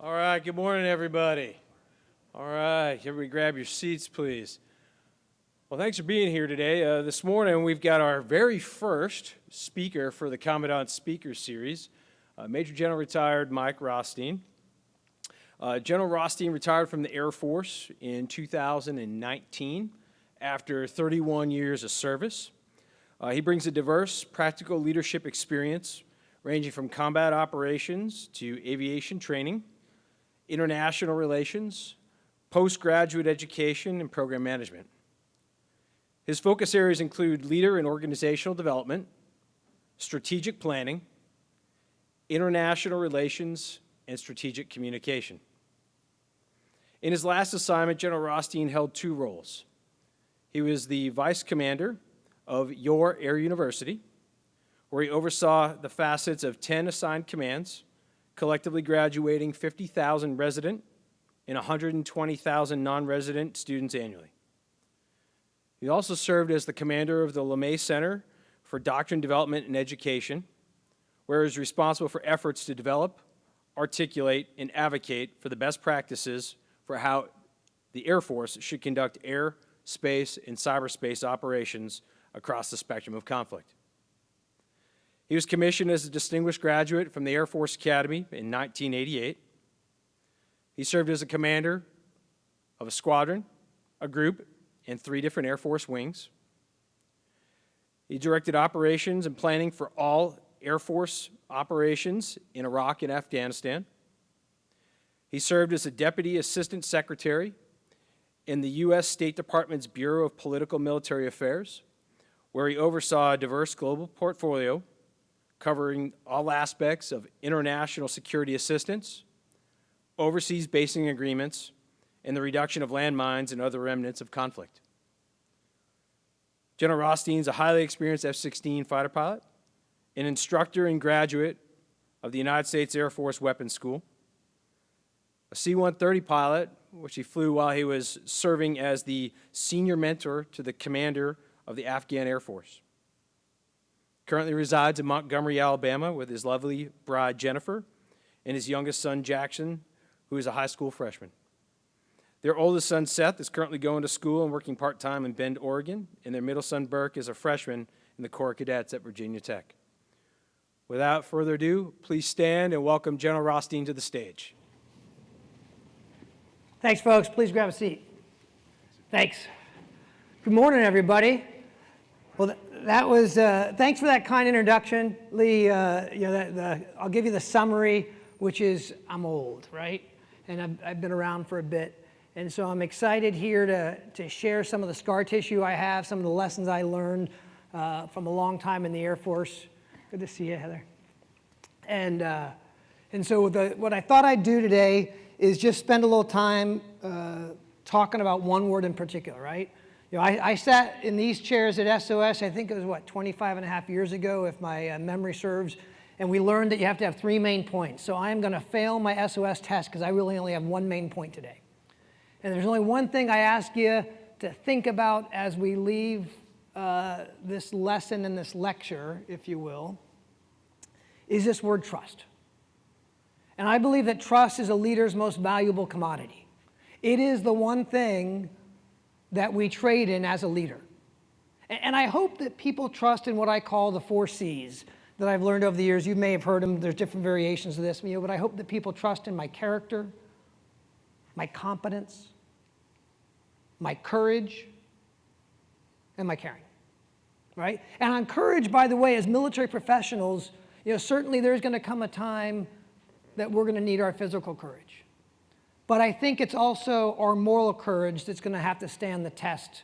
All right, good morning, everybody. All right, everybody grab your seats, please. Well, thanks for being here today. This morning, we've got our very first speaker for the Commandant Speaker Series, Major General retired Mike Rothstein. General Rothstein retired from the Air Force in 2019 after 31 years of service. He brings a diverse, practical leadership experience ranging from combat operations to aviation training, international relations, postgraduate education, and program management. His focus areas include leader and organizational development, strategic planning, international relations, and strategic communication. In his last assignment, General Rothstein held two roles. He was the vice commander of Your Air University, where he oversaw the facets of 10 assigned commands, collectively graduating 50,000 resident and 120,000 non-resident students annually. He also served as the commander of the LeMay Center for Doctrine Development and Education, where he was responsible for efforts to develop, articulate, and advocate for the best practices for how the Air Force should conduct air, space, and cyberspace operations across the spectrum of conflict. He was commissioned as a distinguished graduate from the Air Force Academy in 1988. He served as a commander of a squadron, a group, and 3 different Air Force wings. He directed operations and planning for all Air Force operations in Iraq and Afghanistan. He served as a Deputy Assistant Secretary in the U.S. State Department's Bureau of Political Military Affairs, where he oversaw a diverse global portfolio covering all aspects of international security assistance, overseas basing agreements, and the reduction of landmines and other remnants of conflict. General Rothstein is a highly experienced F-16 fighter pilot, an instructor and graduate of the United States Air Force Weapons School, a C-130 pilot, which he flew while he was serving as the senior mentor to the commander of the Afghan Air Force. Currently resides in Montgomery, Alabama with his lovely bride, Jennifer, and his youngest son, Jackson, who is a high school freshman. Their oldest son, Seth, is currently going to school and working part-time in Bend, Oregon, and their middle son, Burke, is a freshman in the Corps of Cadets at Virginia Tech. Without further ado, please stand and welcome General Rothstein to the stage. Thanks, folks. Please grab a seat. Thanks. Good morning, everybody. Well, that was, thanks for that kind introduction, Lee. I'll give you the summary, which is I'm old, right? And I've been around for a bit. And so I'm excited here to share some of the scar tissue I have, some of the lessons I learned from a long time in the Air Force. Good to see you, Heather. And so what I thought I'd do today is just spend a little time talking about one word in particular, right? You know, I sat in these chairs at SOS, I think it was, 25 and a half years ago, if my memory serves, and we learned that you have to have 3 main points. So I'm going to fail my SOS test because I really only have 1 main point today. And there's only one thing I ask you to think about as we leave this lesson and this lecture, if you will, is this word trust. And I believe that trust is a leader's most valuable commodity. It is the one thing that we trade in as a leader. And I hope that people trust in what I call the 4 C's that I've learned over the years. You may have heard them. There's different variations of this, but I hope that people trust in my character, my competence, my courage, and my caring, right? And on courage, by the way, as military professionals, certainly there's going to come a time that we're going to need our physical courage. But I think it's also our moral courage that's going to have to stand the test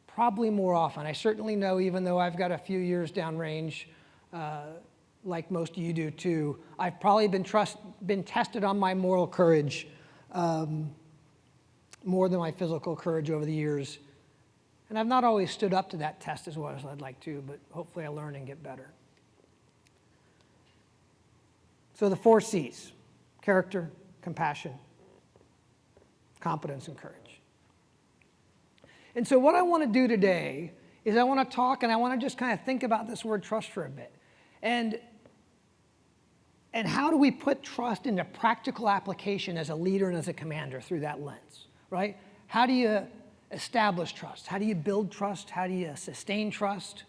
probably more often. I certainly know, even though I've got a few years downrange, like most of you do too, I've probably been tested on my moral courage more than my physical courage over the years. And I've not always stood up to that test as well as I'd like to, but hopefully I learn and get better. So the 4 C's: character, compassion, competence, and courage. And so what I want to do today is I want to talk and I want to just kind of think about this word trust for a bit. And And how do we put trust into practical application as a leader and as a commander through that lens, right? How do you establish trust? How do you build trust? How do you sustain trust?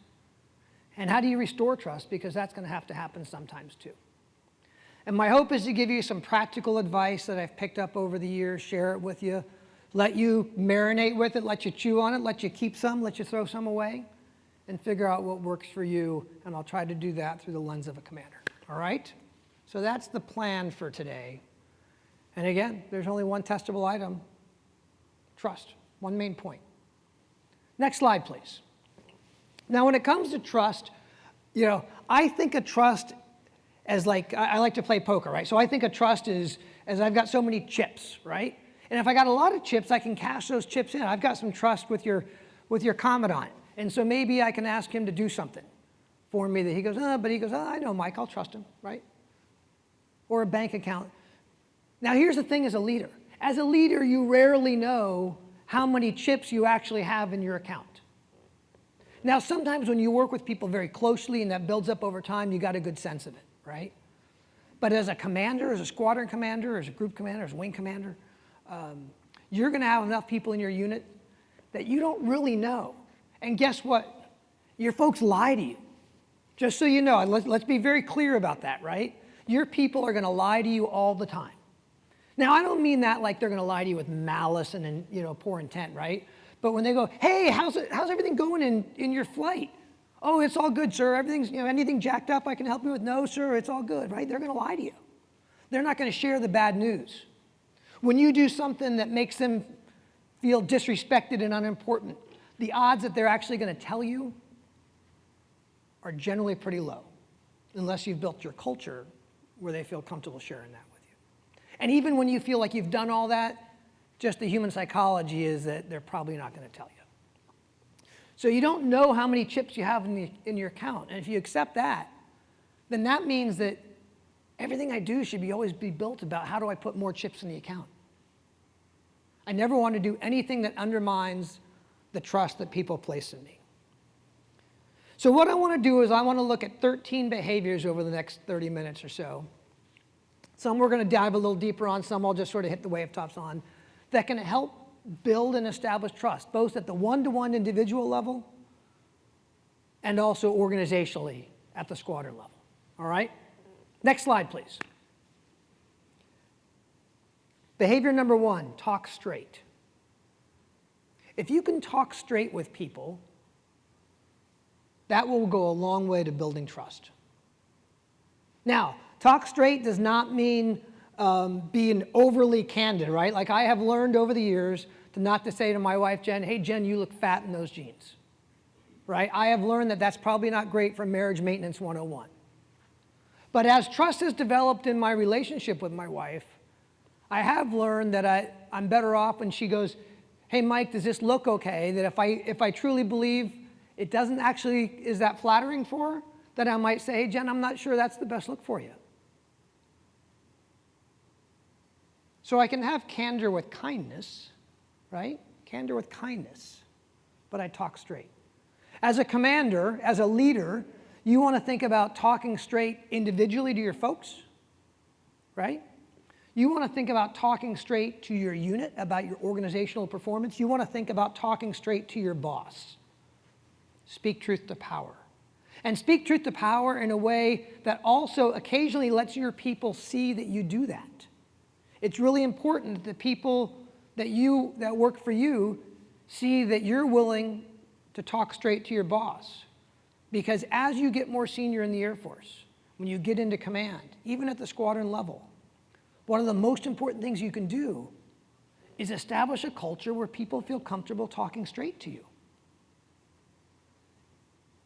And how do you restore trust? Because that's going to have to happen sometimes too. And my hope is to give you some practical advice that I've picked up over the years, share it with you, let you marinate with it, let you chew on it, let you keep some, let you throw some away, and figure out what works for you. And I'll try to do that through the lens of a commander. All right? So that's the plan for today. And again, there's only one testable item: trust. One main point. Next slide, please. Now, when it comes to trust, I think of trust as like, I like to play poker, right? So I think of trust as I've got so many chips, right? And if I got a lot of chips, I can cash those chips in. I've got some trust with your Commandant. And so maybe I can ask him to do something for me that he goes, I know Mike, I'll trust him, right? Or a bank account. Now, here's the thing as a leader. As a leader, you rarely know how many chips you actually have in your account. Now, sometimes when you work with people very closely and that builds up over time, you got a good sense of it, right? But as a commander, as a squadron commander, as a group commander, as a wing commander, you're going to have enough people in your unit that you don't really know. And guess what? Your folks lie to you. Just so you know, let's be very clear about that, right? Your people are going to lie to you all the time. Now, I don't mean that like they're going to lie to you with malice and poor intent, right? But when they go, hey, how's everything going in your flight? Oh, it's all good, sir. Everything's, anything jacked up I can help you with? No, sir, it's all good, right? They're going to lie to you. They're not going to share the bad news. When you do something that makes them feel disrespected and unimportant, the odds that they're actually going to tell you are generally pretty low, unless you've built your culture where they feel comfortable sharing that with you. And even when you feel like you've done all that, just the human psychology is that they're probably not going to tell you. So you don't know how many chips you have in your account. And if you accept that, then that means that everything I do should always be built about how do I put more chips in the account. I never want to do anything that undermines the trust that people place in me. So what I want to do is I want to look at 13 behaviors over the next 30 minutes or so. Some we're going to dive a little deeper on, some I'll just sort of hit the wave tops on, that can help build and establish trust, both at the one-to-one individual level and also organizationally at the squadron level. All right? Next slide, please. Behavior number 1, talk straight. If you can talk straight with people, that will go a long way to building trust. Now, talk straight does not mean being overly candid, right? Like I have learned over the years not to say to my wife, Jen, hey, Jen, you look fat in those jeans, right? I have learned that that's probably not great for marriage maintenance 101. But as trust has developed in my relationship with my wife, I have learned that I'm better off when she goes, hey, Mike, does this look okay? That if I truly believe it doesn't actually, is that flattering for her? That I might say, hey, Jen, I'm not sure that's the best look for you. So I can have candor with kindness, right? Candor with kindness, but I talk straight. As a commander, as a leader, you want to think about talking straight individually to your folks, right? You want to think about talking straight to your unit about your organizational performance. You want to think about talking straight to your boss. Speak truth to power. And speak truth to power in a way that also occasionally lets your people see that you do that. It's really important that the people that work for you see that you're willing to talk straight to your boss. Because as you get more senior in the Air Force, when you get into command, even at the squadron level, one of the most important things you can do is establish a culture where people feel comfortable talking straight to you.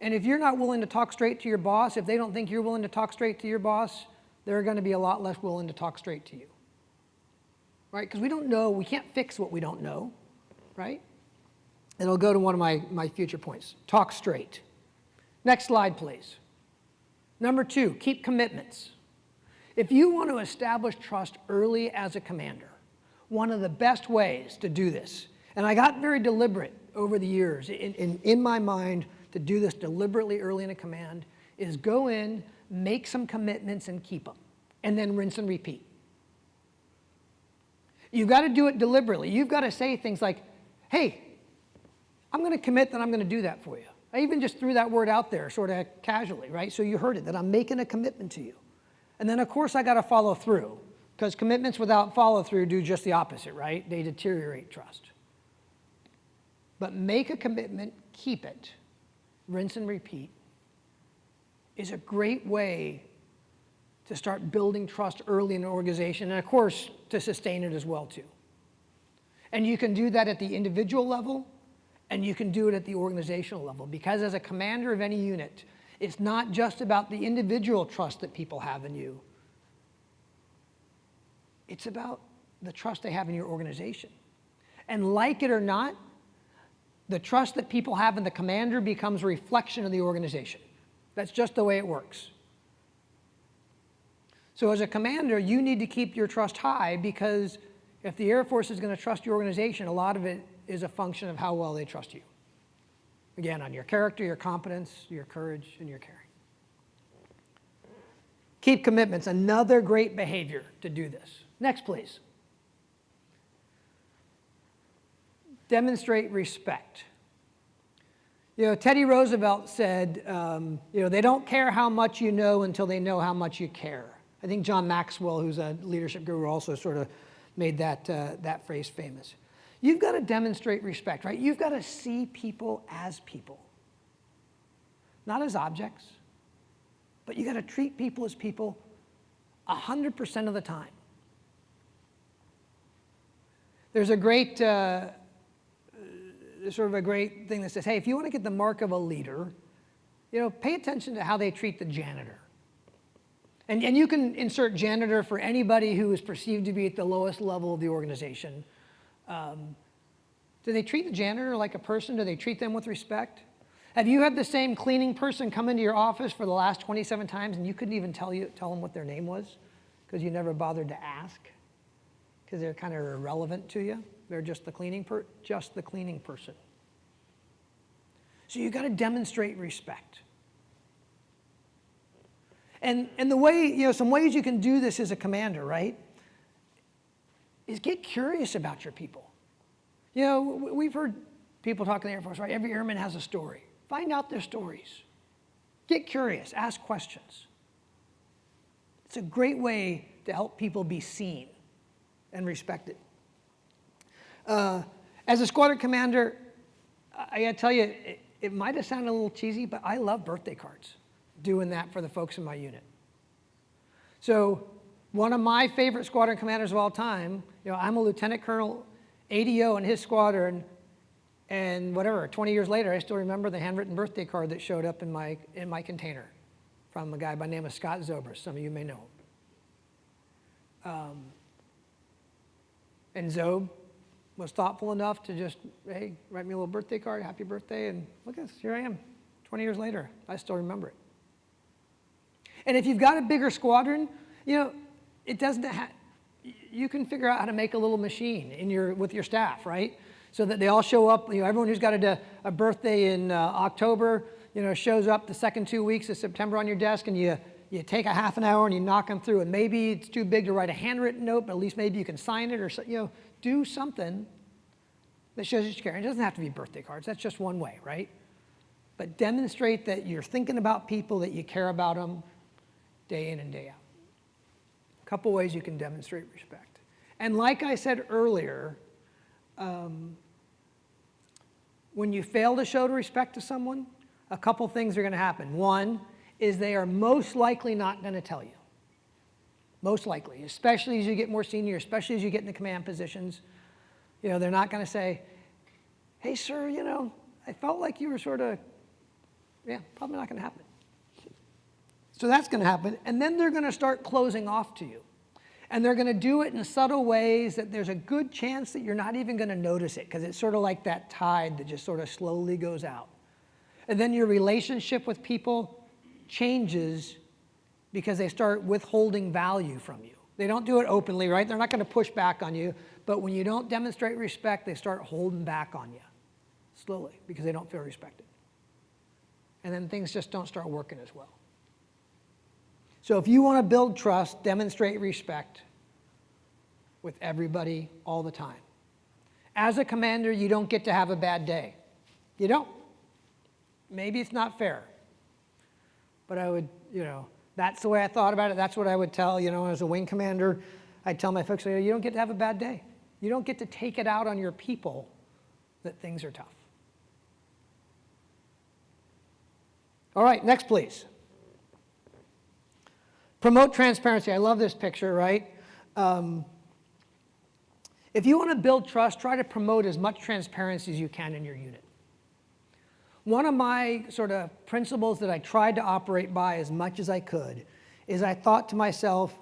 And if you're not willing to talk straight to your boss, if they don't think you're willing to talk straight to your boss, they're going to be a lot less willing to talk straight to you. Right? Because we don't know, we can't fix what we don't know, right? And I'll go to one of my future points. Talk straight. Next slide, please. Number 2, keep commitments. If you want to establish trust early as a commander, one of the best ways to do this, and I got very deliberate over the years in my mind to do this deliberately early in a command, is go in, make some commitments, and keep them. and then rinse and repeat. You've got to do it deliberately. You've got to say things like, hey, I'm going to commit that I'm going to do that for you. I even just threw that word out there sort of casually, right? So you heard it, that I'm making a commitment to you. And then, of course, I got to follow through, because commitments without follow through do just the opposite, right? They deteriorate trust. But make a commitment, keep it, rinse and repeat, is a great way to start building trust early in an organization, and of course, to sustain it as well, too. And you can do that at the individual level, and you can do it at the organizational level, because as a commander of any unit, it's not just about the individual trust that people have in you. It's about the trust they have in your organization. And like it or not, the trust that people have in the commander becomes a reflection of the organization. That's just the way it works. So as a commander, you need to keep your trust high, because if the Air Force is going to trust your organization, a lot of it is a function of how well they trust you. Again, on your character, your competence, your courage, and your caring. Keep commitments, another great behavior to do this. Next, please. Demonstrate respect. Teddy Roosevelt said, they don't care how much you know until they know how much you care. I think John Maxwell, who's a leadership guru, also sort of made that phrase famous. You've got to demonstrate respect, right? You've got to see people as people, not as objects, but you got to treat people as people 100% of the time. There's a great, sort of a great thing that says, hey, if you want to get the mark of a leader, pay attention to how they treat the janitor. And you can insert janitor for anybody who is perceived to be at the lowest level of the organization. Do they treat the janitor like a person? Do they treat them with respect? Have you had the same cleaning person come into your office for the last 27 times and you couldn't even tell them what their name was because you never bothered to ask? Because they're kind of irrelevant to you. They're just the cleaning person. So you've got to demonstrate respect. And the way, some ways you can do this as a commander, right, is get curious about your people. We've heard people talk in the Air Force, right? Every airman has a story. Find out their stories. Get curious, ask questions. It's a great way to help people be seen and respected. As a squadron commander, I gotta tell you, it might have sounded a little cheesy, but I love birthday cards, doing that for the folks in my unit. So one of my favorite squadron commanders of all time, I'm a lieutenant colonel, ADO in his squadron, and 20 years later, I still remember the handwritten birthday card that showed up in my container from a guy by the name of Scott Zobrist. Some of you may know him. And Zob was thoughtful enough to just, hey, write me a little birthday card, happy birthday, and look at this, here I am, 20 years later. I still remember it. And if you've got a bigger squadron, it doesn't you can figure out how to make a little machine with your staff, right? So that they all show up, everyone who's got a birthday in October, shows up the second 2 weeks of September on your desk, and you take a half an hour and you knock them through, and maybe it's too big to write a handwritten note, but at least maybe you can sign it, or do something that shows that you care. It doesn't have to be birthday cards, that's just one way, right? But demonstrate that you're thinking about people, that you care about them day in and day out. A couple ways you can demonstrate respect. And like I said earlier, when you fail to show respect to someone, a couple things are going to happen. One is they are most likely not going to tell you. Most likely, especially as you get more senior, especially as you get in the command positions. They're not going to say, hey, sir, I felt like you were sort of, probably not going to happen. So that's going to happen. And then they're going to start closing off to you. And they're going to do it in subtle ways that there's a good chance that you're not even going to notice it, because it's sort of like that tide that just sort of slowly goes out. And then your relationship with people changes because they start withholding value from you. They don't do it openly, right? They're not going to push back on you. But when you don't demonstrate respect, they start holding back on you slowly because they don't feel respected. And then things just don't start working as well. So if you want to build trust, demonstrate respect with everybody all the time. As a commander, you don't get to have a bad day. You don't. Maybe it's not fair. But I would, that's the way I thought about it. That's what I would tell, as a wing commander, I'd tell my folks, you don't get to have a bad day. You don't get to take it out on your people that things are tough. All right, next please. Promote transparency. I love this picture, right? If you want to build trust, try to promote as much transparency as you can in your unit. One of my sort of principles that I tried to operate by as much as I could is I thought to myself,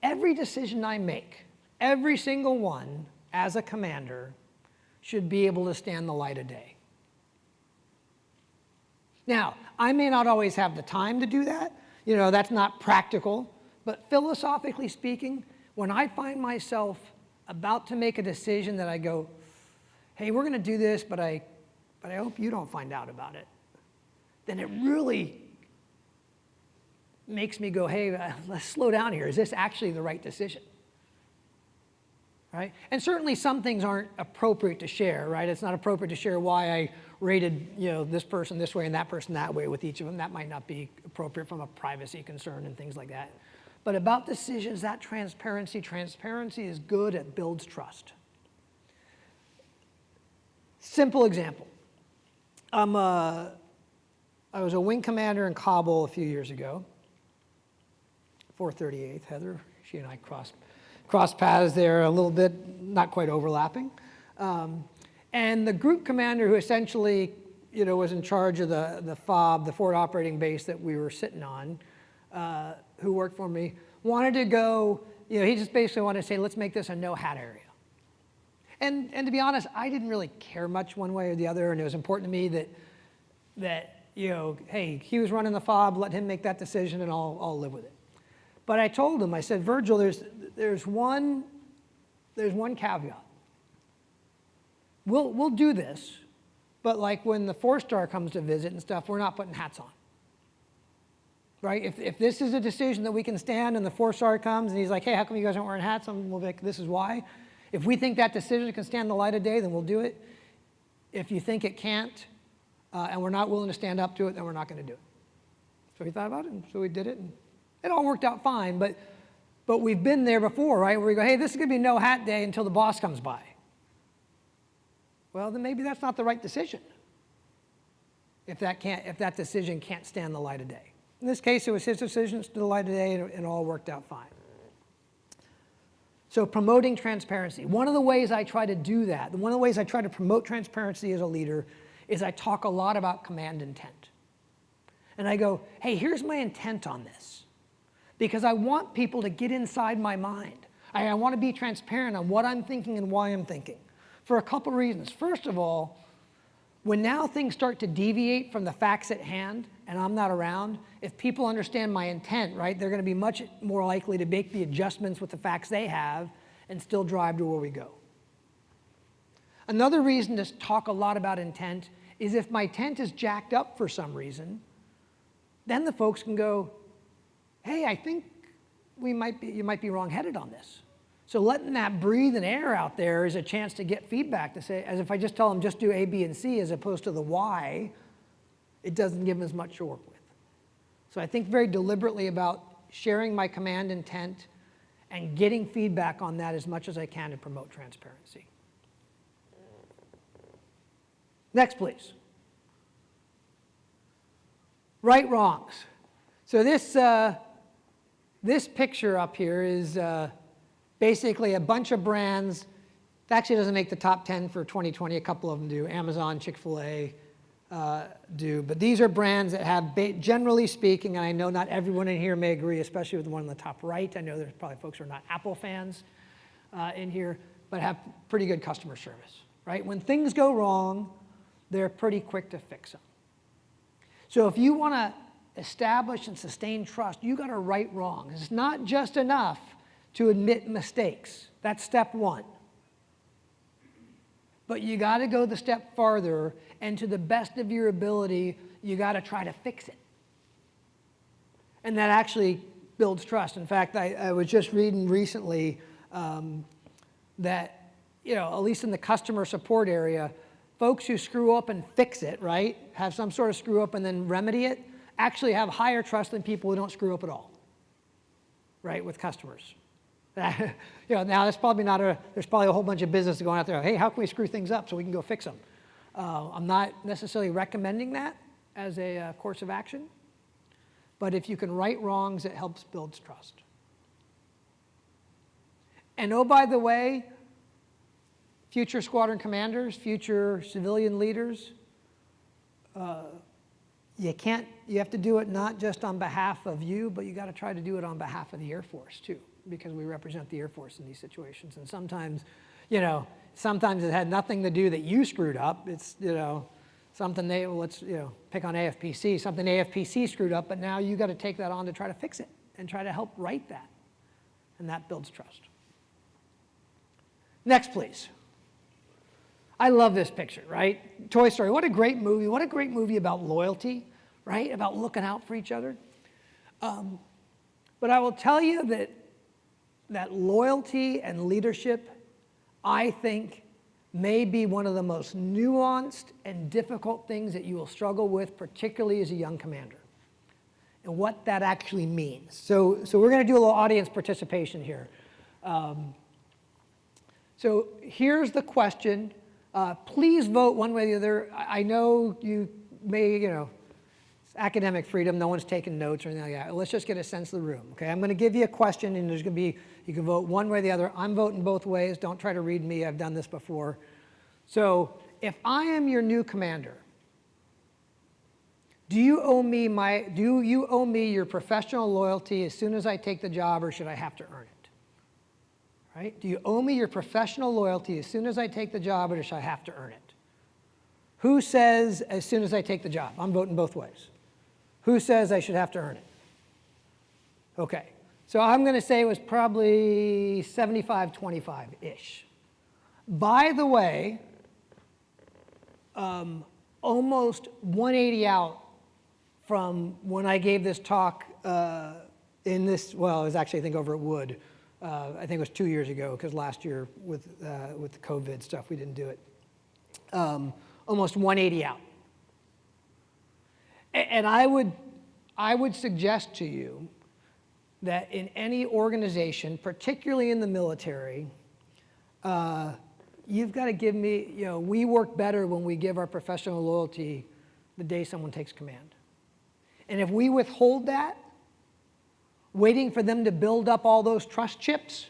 every decision I make, every single one as a commander should be able to stand the light of day. Now, I may not always have the time to do that. That's not practical. But philosophically speaking, when I find myself about to make a decision that I go, hey, we're going to do this, but I hope you don't find out about it, then it really makes me go, hey, let's slow down here. Is this actually the right decision? Right? And certainly some things aren't appropriate to share, right? It's not appropriate to share why I rated, this person this way and that person that way with each of them. That might not be appropriate from a privacy concern and things like that. But about decisions, that transparency is good. It builds trust. Simple example. I was a wing commander in Kabul a few years ago. 438th, Heather. She and I crossed paths there a little bit, not quite overlapping. And the group commander who essentially, was in charge of the FOB, the forward operating base that we were sitting on, who worked for me, wanted to go, he just basically wanted to say, let's make this a no-hat area. And to be honest, I didn't really care much one way or the other, and it was important to me that hey, he was running the FOB, let him make that decision, and I'll live with it. But I told him, I said, Virgil, there's one caveat. We'll do this, but like when the 4-star comes to visit and stuff, we're not putting hats on. Right? If this is a decision that we can stand and the 4-star comes and he's like, hey, how come you guys aren't wearing hats? We'll be like, this is why. If we think that decision can stand the light of day, then we'll do it. If you think it can't, and we're not willing to stand up to it, then we're not going to do it. So we thought about it, and so we did it, and it all worked out fine. But we've been there before, right? Where we go, hey, this is going to be no hat day until the boss comes by. Well, then maybe that's not the right decision. If that decision can't stand the light of day. In this case, it was his decision to the light of day, and it all worked out fine. So promoting transparency. One of the ways I try to do that, one of the ways I try to promote transparency as a leader, is I talk a lot about command intent. And I go, hey, here's my intent on this. Because I want people to get inside my mind. I want to be transparent on what I'm thinking and why I'm thinking. For a couple reasons. First of all, when now things start to deviate from the facts at hand and I'm not around, if people understand my intent, right, they're going to be much more likely to make the adjustments with the facts they have and still drive to where we go. Another reason to talk a lot about intent is if my tent is jacked up for some reason, then the folks can go, hey, I think you might be wrong-headed on this. So letting that breathe and air out there is a chance to get feedback to say, as if I just tell them just do A, B, and C as opposed to the why, it doesn't give them as much to work with. So I think very deliberately about sharing my command intent and getting feedback on that as much as I can to promote transparency. Next, please. Right wrongs. So this picture up here is basically a bunch of brands. It actually doesn't make the top 10 for 2020. A couple of them do. Amazon, Chick-fil-A do. But these are brands that have, generally speaking, and I know not everyone in here may agree, especially with the one on the top right. I know there's probably folks who are not Apple fans in here, but have pretty good customer service, right? When things go wrong, they're pretty quick to fix them. So if you want to establish and sustain trust, you got to right wrongs. It's not just enough to admit mistakes. That's step one. But you got to go the step farther, and to the best of your ability, you got to try to fix it. And that actually builds trust. In fact, I was just reading recently that, at least in the customer support area, folks who screw up and fix it, right, have some sort of screw up and then remedy it, actually have higher trust than people who don't screw up at all, right, with customers. Now that's probably there's probably a whole bunch of business going out there, hey, how can we screw things up so we can go fix them? I'm not necessarily recommending that as a course of action, but if you can right wrongs, it helps build trust. And oh, by the way, future squadron commanders, future civilian leaders, you have to do it not just on behalf of you, but you got to try to do it on behalf of the Air Force too, because we represent the Air Force in these situations. And sometimes, sometimes it had nothing to do that you screwed up. It's, something let's pick on AFPC, something AFPC screwed up, but now you got to take that on to try to fix it and try to help right that. And that builds trust. Next, please. I love this picture, right? Toy Story, what a great movie. What a great movie about loyalty, right? About looking out for each other. But I will tell you that loyalty and leadership, I think, may be one of the most nuanced and difficult things that you will struggle with, particularly as a young commander, and what that actually means. So we're going to do a little audience participation here. So here's the question. Please vote one way or the other. I know you may, it's academic freedom. No one's taking notes or anything like that. Let's just get a sense of the room, okay? I'm going to give you a question, and there's going to be, you can vote one way or the other. I'm voting both ways. Don't try to read me. I've done this before. So if I am your new commander, do you owe me your professional loyalty as soon as I take the job, or should I have to earn it? Right? Do you owe me your professional loyalty as soon as I take the job, or should I have to earn it? Who says as soon as I take the job? I'm voting both ways. Who says I should have to earn it? Okay. So I'm going to say it was probably 75-25-ish. By the way, almost 180 out from when I gave this talk it was actually, I think, over at Wood. I think it was 2 years ago, because last year with the COVID stuff, we didn't do it. Almost 180 out. And I would suggest to you that in any organization, particularly in the military, you've got to give me, we work better when we give our professional loyalty the day someone takes command. And if we withhold that, waiting for them to build up all those trust chips,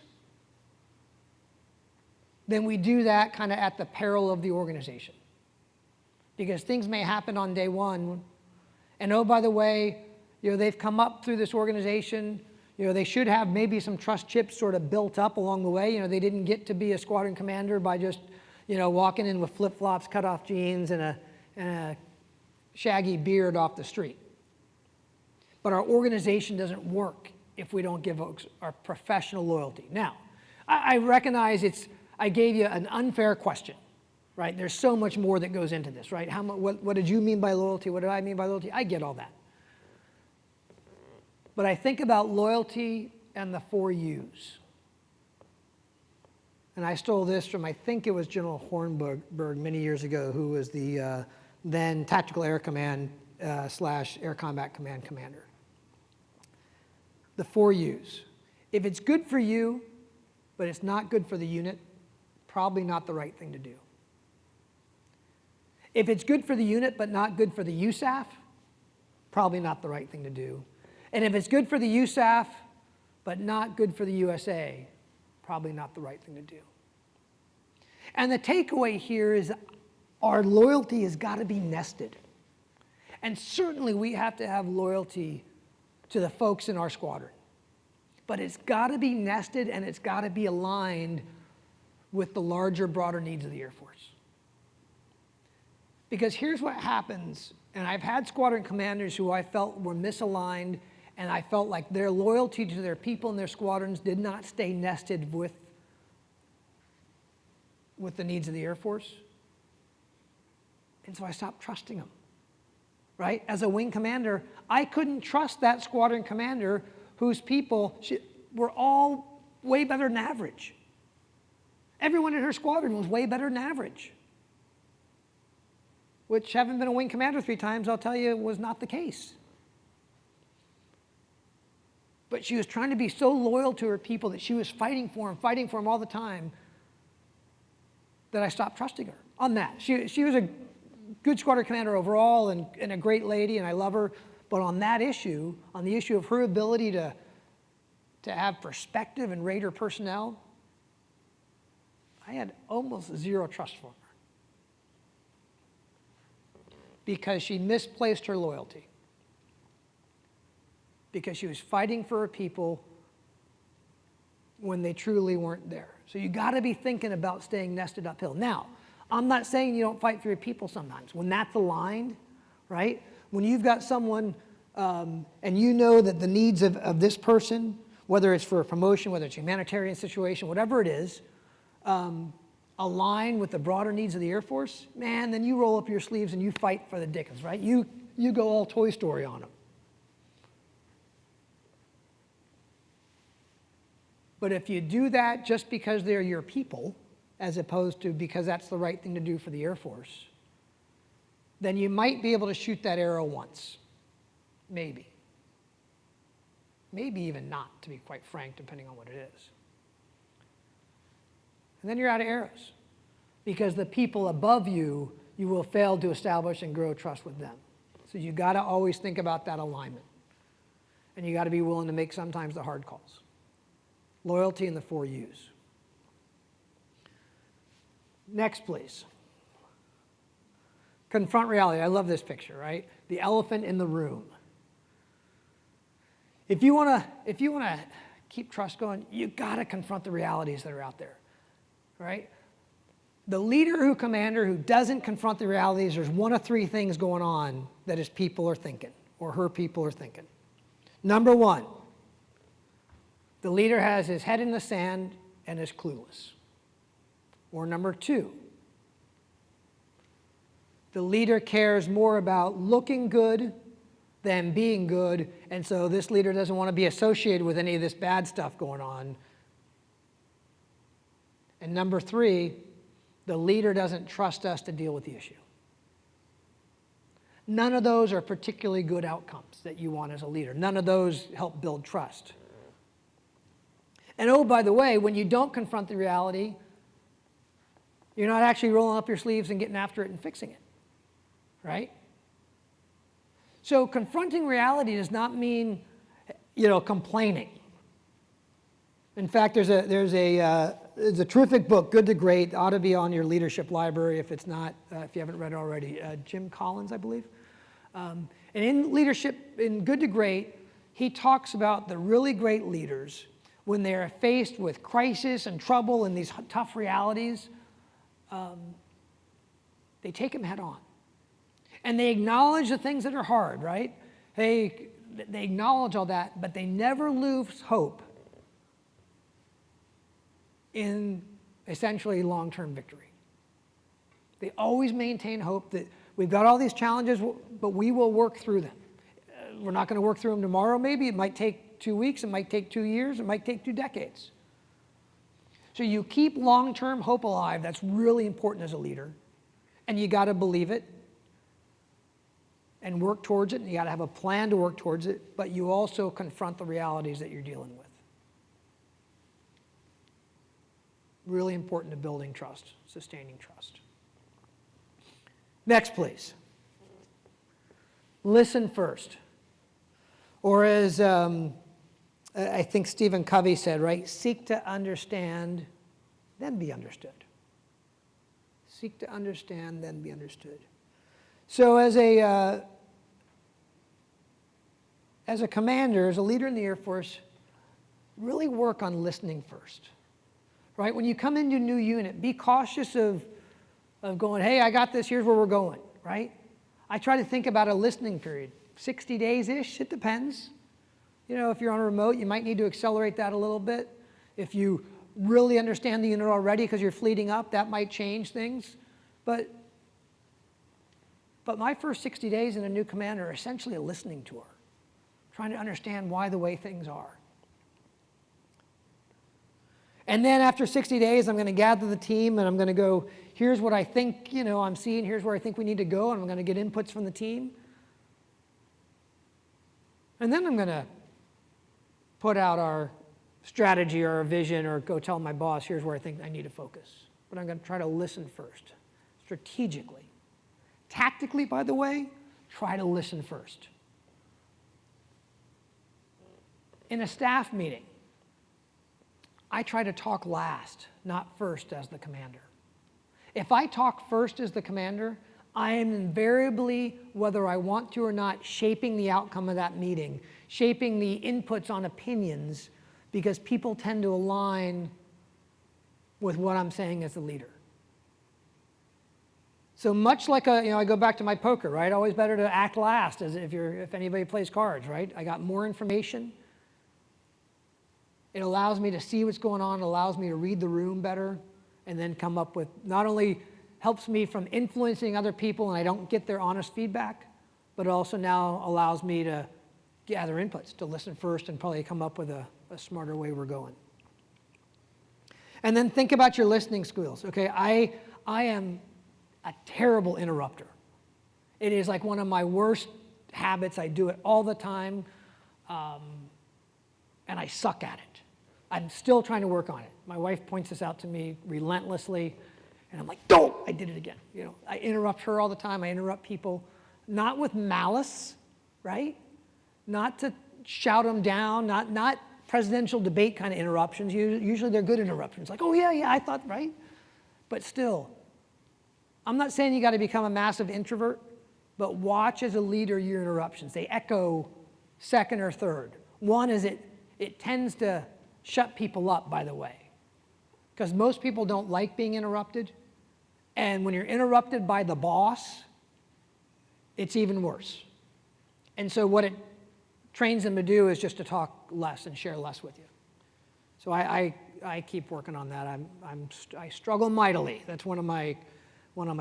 then we do that kind of at the peril of the organization. Because things may happen on day one, and oh, by the way, they've come up through this organization, they should have maybe some trust chips sort of built up along the way. They didn't get to be a squadron commander by just, walking in with flip-flops, cut-off jeans, and a shaggy beard off the street. But our organization doesn't work if we don't give folks our professional loyalty. Now, I recognize I gave you an unfair question, right? There's so much more that goes into this, right? What did you mean by loyalty? What did I mean by loyalty? I get all that. But I think about loyalty and the 4 U's. And I stole this from, I think it was General Hornberg many years ago, who was the then Tactical Air Command / Air Combat Command commander. The 4 U's. If it's good for you, but it's not good for the unit, probably not the right thing to do. If it's good for the unit, but not good for the USAF, probably not the right thing to do. And if it's good for the USAF, but not good for the USA, probably not the right thing to do. And the takeaway here is our loyalty has got to be nested. And certainly we have to have loyalty to the folks in our squadron. But it's got to be nested, and it's got to be aligned with the larger, broader needs of the Air Force. Because here's what happens, and I've had squadron commanders who I felt were misaligned, and I felt like their loyalty to their people and their squadrons did not stay nested with the needs of the Air Force. And so I stopped trusting them, right? As a wing commander, I couldn't trust that squadron commander whose people were all way better than average. Everyone in her squadron was way better than average. Which, having been a wing commander 3 times, I'll tell you, was not the case. But she was trying to be so loyal to her people that she was fighting for them all the time, that I stopped trusting her on that. She was a good squadron commander overall and a great lady, and I love her. But on that issue, on the issue of her ability to have perspective and rate her personnel, I had almost zero trust for her. Because she misplaced her loyalty. Because she was fighting for her people when they truly weren't there. So you got to be thinking about staying nested uphill. Now, I'm not saying you don't fight for your people sometimes. When that's aligned, right? When you've got someone and you know that the needs of this person, whether it's for a promotion, whether it's a humanitarian situation, whatever it is, align with the broader needs of the Air Force, man, then you roll up your sleeves and you fight for the dickens, right? You go all Toy Story on them. But if you do that just because they're your people, as opposed to because that's the right thing to do for the Air Force, then you might be able to shoot that arrow once. Maybe. Maybe even not, to be quite frank, depending on what it is. And then you're out of arrows. Because the people above you, you will fail to establish and grow trust with them. So you got to always think about that alignment. And you got to be willing to make sometimes the hard calls. Loyalty and the 4 U's. Next, please. Confront reality. I love this picture, right? The elephant in the room. If you want to keep trust going, you got to confront the realities that are out there, right? The leader commander who doesn't confront the realities, there's one of 3 things going on that his people are thinking, or her people are thinking. Number 1, the leader has his head in the sand and is clueless. Or number 2, the leader cares more about looking good than being good, and so this leader doesn't want to be associated with any of this bad stuff going on. And number 3, the leader doesn't trust us to deal with the issue. None of those are particularly good outcomes that you want as a leader. None of those help build trust. And oh, by the way, when you don't confront the reality, you're not actually rolling up your sleeves and getting after it and fixing it, right? So confronting reality does not mean, complaining. In fact, there's a terrific book, Good to Great, ought to be on your leadership library if it's not, if you haven't read it already. Jim Collins, I believe. And in leadership, in Good to Great, he talks about the really great leaders when they're faced with crisis and trouble and these tough realities. They take them head on. And they acknowledge the things that are hard, right? They acknowledge all that, but they never lose hope in essentially long-term victory. They always maintain hope that we've got all these challenges, but we will work through them. We're not going to work through them tomorrow, maybe. It might take 2 weeks. It might take 2 years. It might take 2 decades. So you keep long-term hope alive. That's really important as a leader. And you got to believe it and work towards it. And you got to have a plan to work towards it. But you also confront the realities that you're dealing with. Really important to building trust, sustaining trust. Next, please. Listen first. Or as I think Stephen Covey said, right? Seek to understand, then be understood. Seek to understand, then be understood. So as a commander, as a leader in the Air Force, really work on listening first. Right? When you come into a new unit, be cautious of going, hey, I got this, here's where we're going, right? I try to think about a listening period. 60 days-ish, it depends. If you're on a remote, you might need to accelerate that a little bit. If you really understand the unit already because you're fleeting up, that might change things. But my first 60 days in a new command are essentially a listening tour. trying to understand why the way things are. And then after 60 days, I'm going to gather the team and I'm going to go, here's what I think, I'm seeing, here's where I think we need to go, and I'm going to get inputs from the team. And then I'm going to put out our strategy or our vision or go tell my boss, here's where I think I need to focus. But I'm going to try to listen first, strategically. Tactically, by the way, try to listen first. In a staff meeting, I try to talk last, not first as the commander. If I talk first as the commander, I am invariably, whether I want to or not, shaping the outcome of that meeting, shaping the inputs on opinions, because people tend to align with what I'm saying as the leader. So much like I go back to my poker, right? Always better to act last, as if anybody plays cards, right? I got more information. It allows me to see what's going on, it allows me to read the room better, and then come up with, not only helps me from influencing other people and I don't get their honest feedback, but it also now allows me to gather inputs, to listen first and probably come up with a smarter way we're going. And then think about your listening skills, okay? I am a terrible interrupter. It is like one of my worst habits. I do it all the time, and I suck at it. I'm still trying to work on it. My wife points this out to me relentlessly, and I'm like, don't! I did it again. I interrupt her all the time. I interrupt people, not with malice, right? Not to shout them down, not presidential debate kind of interruptions. Usually they're good interruptions, like, oh yeah, I thought, right? But still, I'm not saying you got to become a massive introvert, but watch as a leader your interruptions. They echo second or third. One is it tends to shut people up, by the way, because most people don't like being interrupted, and when you're interrupted by the boss, it's even worse. And so what it trains them to do is just to talk less and share less with you. So I keep working on that. I struggle mightily. That's one of my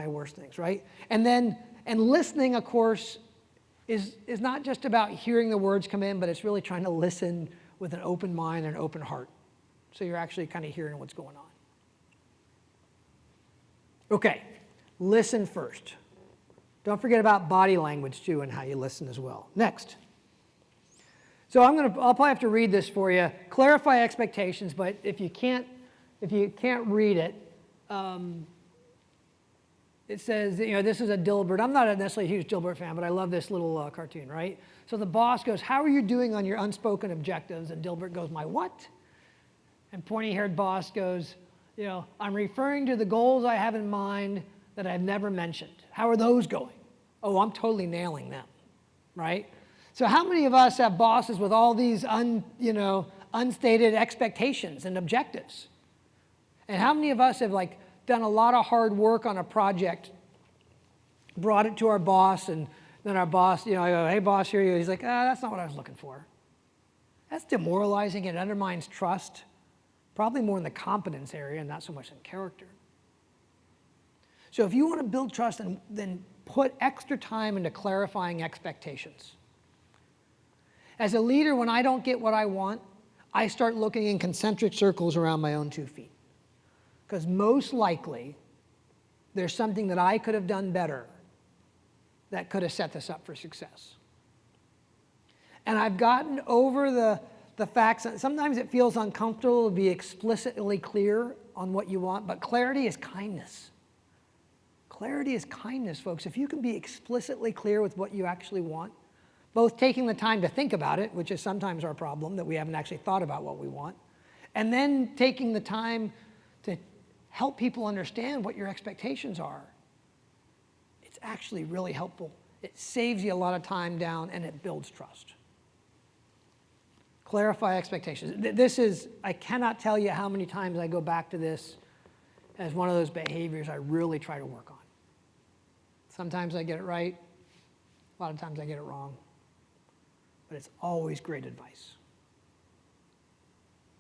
worst things, right? And listening, of course, is not just about hearing the words come in, but it's really trying to listen with an open mind and an open heart. So you're actually kind of hearing what's going on. Okay, listen first. Don't forget about body language too and how you listen as well. Next. So I'll probably have to read this for you. Clarify expectations, but if you can't read it, it says, this is a Dilbert. I'm not necessarily a huge Dilbert fan, but I love this little cartoon, right? So the boss goes, how are you doing on your unspoken objectives? And Dilbert goes, my what? And pointy-haired boss goes, I'm referring to the goals I have in mind that I've never mentioned. How are those going? Oh, I'm totally nailing them, right? So how many of us have bosses with all these unstated expectations and objectives? And how many of us have done a lot of hard work on a project, brought it to our boss, and then our boss, I go, hey boss, here you go. He's like, that's not what I was looking for. That's demoralizing and undermines trust, probably more in the competence area and not so much in character. So if you want to build trust, then put extra time into clarifying expectations. As a leader, when I don't get what I want, I start looking in concentric circles around my own 2 feet. Because most likely, there's something that I could have done better that could have set this up for success. And I've gotten over the facts that sometimes it feels uncomfortable to be explicitly clear on what you want, but clarity is kindness. Clarity is kindness, folks. If you can be explicitly clear with what you actually want, both taking the time to think about it, which is sometimes our problem, that we haven't actually thought about what we want, and then taking the time to help people understand what your expectations are. It's actually really helpful. It saves you a lot of time down, and it builds trust. Clarify expectations. I cannot tell you how many times I go back to this as one of those behaviors I really try to work on. Sometimes I get it right. A lot of times I get it wrong. But it's always great advice.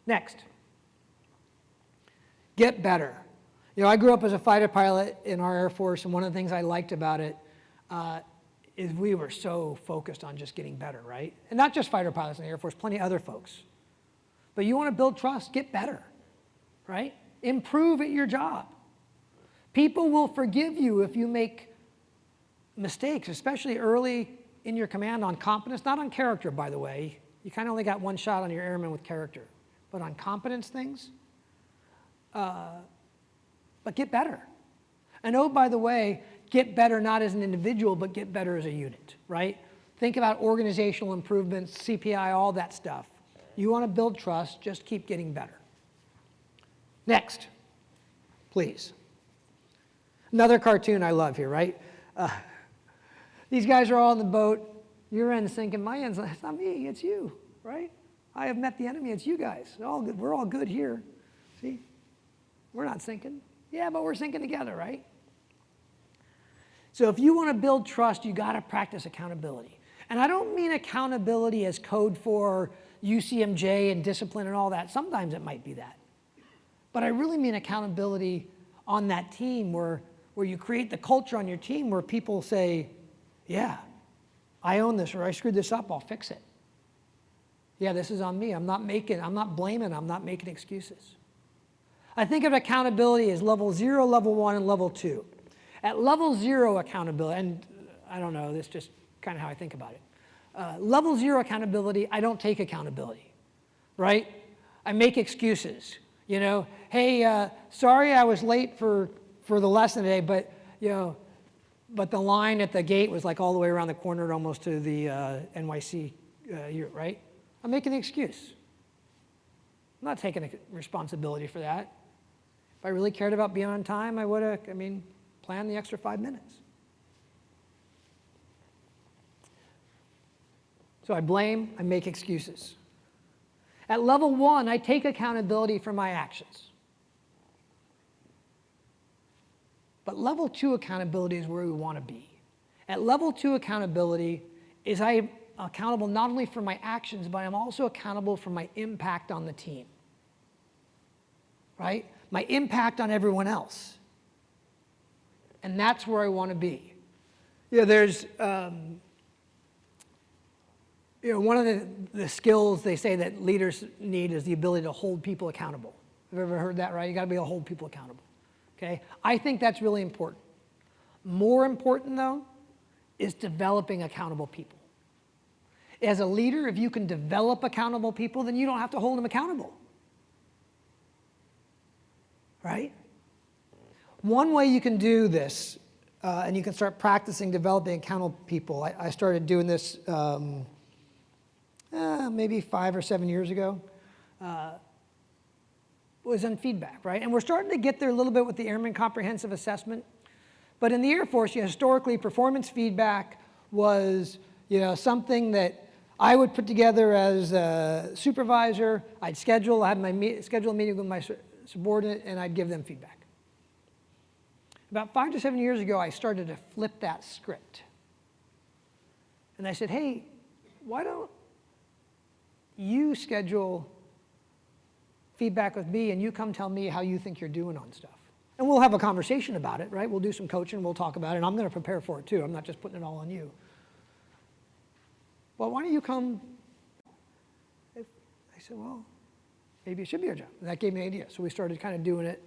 Next. Get better. I grew up as a fighter pilot in our Air Force, and one of the things I liked about it is we were so focused on just getting better, right? And not just fighter pilots in the Air Force, plenty of other folks. But you want to build trust, get better, right? Improve at your job. People will forgive you if you make mistakes, especially early in your command on competence, not on character, by the way. You kind of only got one shot on your airmen with character. But on competence things, but get better. And oh, by the way, get better not as an individual, but get better as a unit, right? Think about organizational improvements, CPI, all that stuff. You want to build trust, just keep getting better. Next, please. Another cartoon I love here, right? These guys are all in the boat. Your end's sinking, my end's, it's not me, it's you, right? I have met the enemy, it's you guys. All good. We're all good here. See? We're not sinking. Yeah, but we're sinking together, right? So if you want to build trust, you got to practice accountability. And I don't mean accountability as code for UCMJ and discipline and all that. Sometimes it might be that. But I really mean accountability on that team where you create the culture on your team where people say, yeah, I own this, or I screwed this up, I'll fix it. Yeah, this is on me. I'm not blaming, I'm not making excuses. I think of accountability as level 0, level 1, and level 2. At level 0 accountability, and I don't know, this is just kind of how I think about it. Level 0 accountability, I don't take accountability, right? I make excuses. You know, hey, sorry I was late for the lesson today, but, you know, but the line at the gate was like all the way around the corner almost to the NYC, right? I'm making an excuse. I'm not taking responsibility for that. If I really cared about being on time, I would have, planned the extra 5 minutes. So I blame, I make excuses. At level 1, I take accountability for my actions. But level 2 accountability is where we want to be. At level 2 accountability is I'm accountable not only for my actions, but I'm also accountable for my impact on the team. Right? My impact on everyone else. And that's where I want to be. Yeah, there's, one of the skills they say that leaders need is the ability to hold people accountable. Have you ever heard that, right? You got to be able to hold people accountable. Okay? I think that's really important. More important, though, is developing accountable people. As a leader, if you can develop accountable people, then you don't have to hold them accountable. Right? One way you can do this, and you can start practicing developing accountable people, I started doing this maybe 5 or 7 years ago, was on feedback, right? And we're starting to get there a little bit with the Airman Comprehensive Assessment. But in the Air Force, historically, performance feedback was, something that I would put together as a supervisor. I'd schedule a meeting with my subordinate, and I'd give them feedback. About 5 to 7 years ago, I started to flip that script. And I said, hey, why don't you schedule feedback with me and you come tell me how you think you're doing on stuff. And we'll have a conversation about it, right? We'll do some coaching, we'll talk about it, and I'm going to prepare for it too. I'm not just putting it all on you. Well, why don't you come? I said, well, maybe it should be our job. And that gave me an idea. So we started kind of doing it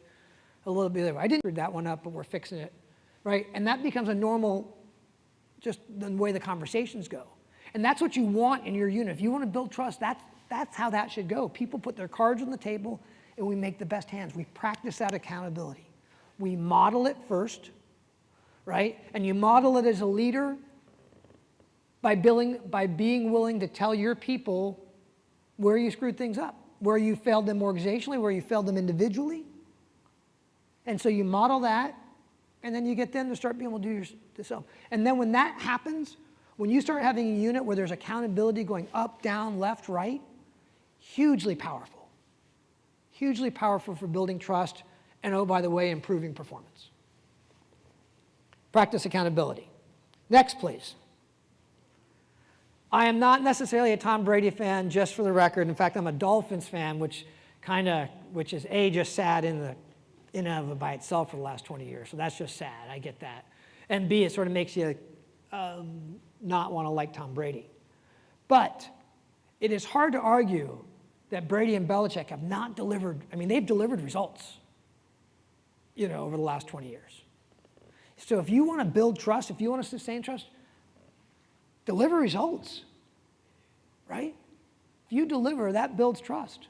a little bit that way. I didn't read that one up, but we're fixing it, right? And that becomes a normal, just the way the conversations go. And that's what you want in your unit. If you want to build trust, that's how that should go. People put their cards on the table, and we make the best hands. We practice that accountability. We model it first, right? And you model it as a leader by being willing to tell your people where you screwed things up, where you failed them organizationally, where you failed them individually. And so you model that, and then you get them to start being able to do yourself. And then when that happens, when you start having a unit where there's accountability going up, down, left, right, hugely powerful. Hugely powerful for building trust and, oh, by the way, improving performance. Practice accountability. Next, please. I am not necessarily a Tom Brady fan, just for the record. In fact, I'm a Dolphins fan, which is A, just sad in and of by itself for the last 20 years. So that's just sad. I get that. And B, it sort of makes you not want to like Tom Brady. But it is hard to argue that Brady and Belichick have not delivered, I mean, they've delivered results, over the last 20 years. So if you want to build trust, if you want to sustain trust, deliver results, right? If you deliver, that builds trust.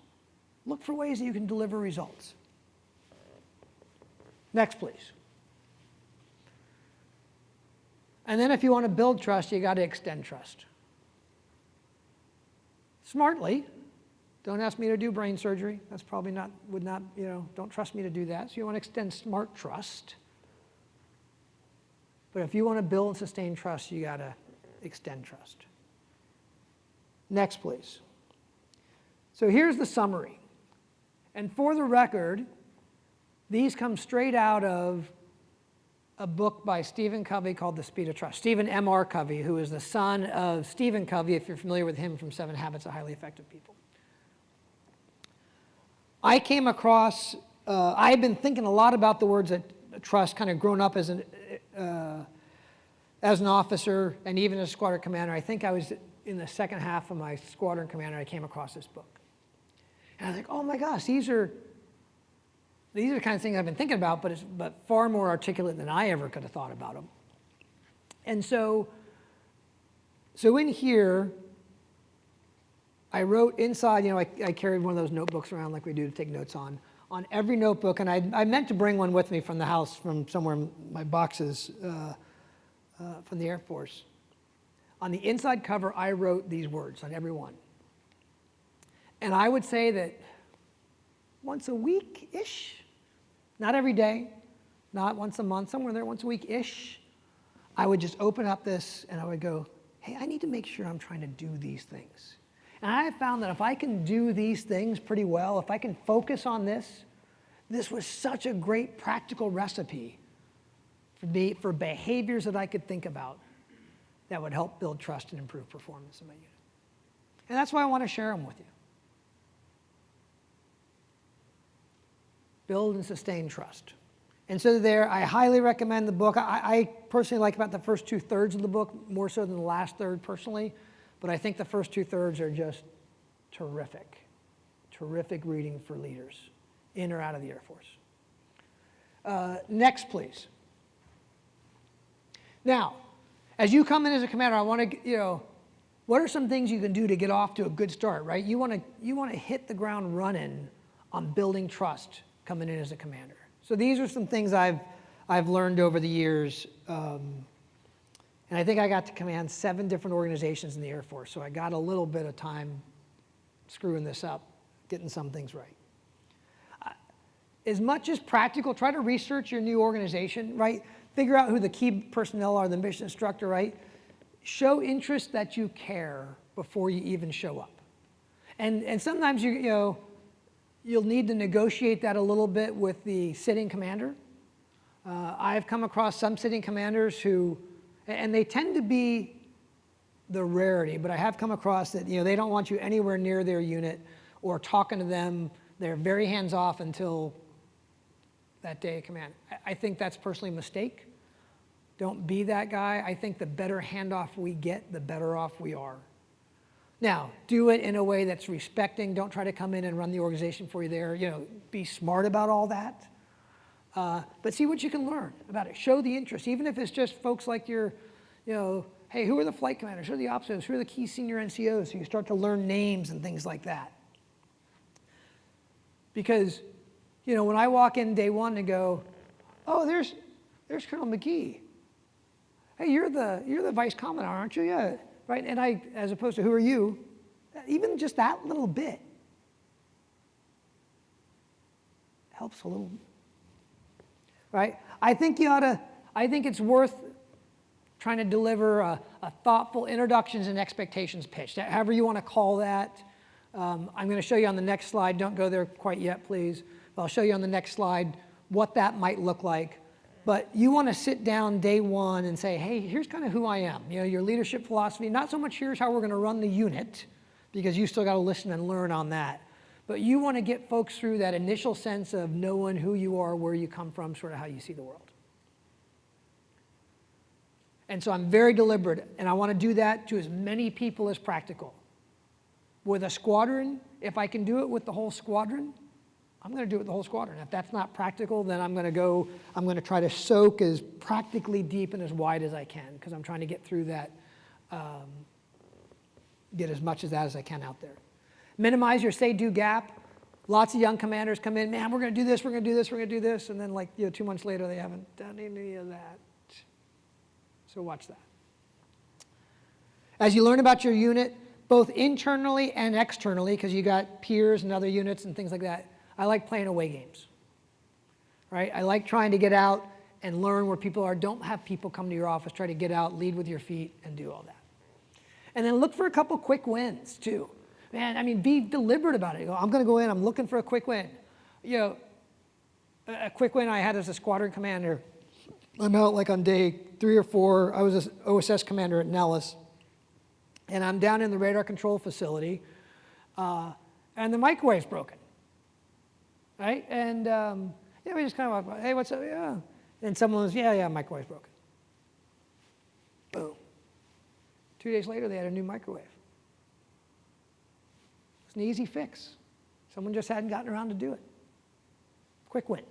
Look for ways that you can deliver results. Next, please. And then if you want to build trust, you got to extend trust. Smartly. Don't ask me to do brain surgery. That's probably don't trust me to do that. So you want to extend smart trust. But if you want to build and sustain trust, you got to extend trust. Next, please. So here's the summary. And for the record, these come straight out of a book by Stephen Covey called The Speed of Trust. Stephen M.R. Covey, who is the son of Stephen Covey, if you're familiar with him from 7 Habits of Highly Effective People. I came across, I had been thinking a lot about the words trust, kind of grown up as an officer and even as a squadron commander. I think I was in the second half of my squadron commander, I came across this book. And I was like, oh my gosh, these are the kind of things I've been thinking about, but far more articulate than I ever could have thought about them. And so in here, I wrote inside, I carried one of those notebooks around like we do to take notes on every notebook, and I meant to bring one with me from the house, from somewhere in my boxes from the Air Force. On the inside cover, I wrote these words on every one. And I would say that once a week-ish, not every day, not once a month, somewhere there, once a week-ish, I would just open up this and I would go, hey, I need to make sure I'm trying to do these things. And I have found that if I can do these things pretty well, if I can focus on this was such a great practical recipe for behaviors that I could think about that would help build trust and improve performance in my unit. And that's why I want to share them with you. Build and sustain trust. And so there, I highly recommend the book. I personally like about the first 2/3 of the book, more so than the last third personally, but I think the first 2/3 are just terrific. Terrific reading for leaders, in or out of the Air Force. Next, please. Now, as you come in as a commander, I want to, what are some things you can do to get off to a good start, right? You want to hit the ground running on building trust coming in as a commander. So these are some things I've learned over the years, and I think I got to command 7 different organizations in the Air Force, so I got a little bit of time screwing this up, getting some things right. As much as practical, try to research your new organization, right? Figure out who the key personnel are, the mission instructor, right? Show interest that you care before you even show up. And sometimes you'll need to negotiate that a little bit with the sitting commander. I've come across some sitting commanders who, and they tend to be the rarity, but I have come across that they don't want you anywhere near their unit or talking to them. They're very hands-off until that day of command. I think that's personally a mistake. Don't be that guy. I think the better handoff we get, the better off we are. Now, do it in a way that's respecting. Don't try to come in and run the organization for you there. Be smart about all that. But see what you can learn about it. Show the interest, even if it's just folks like your, hey, who are the flight commanders? Who are the officers? Who are the key senior NCOs? So you start to learn names and things like that. Because, when I walk in day one and go, oh, there's Colonel McGee. Hey, you're the vice commandant, aren't you? Yeah. Right, and as opposed to who are you, even just that little bit helps a little, right? I think it's worth trying to deliver a thoughtful introductions and expectations pitch, however you want to call that. I'm going to show you on the next slide. Don't go there quite yet, please. But I'll show you on the next slide what that might look like. But you want to sit down day one and say, hey, here's kind of who I am. Your leadership philosophy, not so much here's how we're going to run the unit, because you still got to listen and learn on that. But you want to get folks through that initial sense of knowing who you are, where you come from, sort of how you see the world. And so I'm very deliberate, and I want to do that to as many people as practical. With a squadron, if I can do it with the whole squadron, I'm going to do it with the whole squadron. If that's not practical, then I'm going to try to soak as practically deep and as wide as I can, because I'm trying to get through that, get as much of that as I can out there. Minimize your say-do gap. Lots of young commanders come in, man, we're going to do this, we're going to do this, we're going to do this, and then 2 months later they haven't done any of that. So watch that. As you learn about your unit, both internally and externally, because you got peers and other units and things like that, I like playing away games, right? I like trying to get out and learn where people are. Don't have people come to your office. Try to get out, lead with your feet, and do all that. And then look for a couple quick wins, too. Man, I mean, be deliberate about it. I'm going to go in. I'm looking for a quick win. A quick win I had as a squadron commander. I'm out on day 3 or 4. I was an OSS commander at Nellis. And I'm down in the radar control facility. And the microwave's broken. Right? And we just kind of walk by, hey, what's up? Yeah. And someone was, yeah, microwave's broken. Boom. 2 days later, they had a new microwave. It's an easy fix. Someone just hadn't gotten around to do it. Quick win.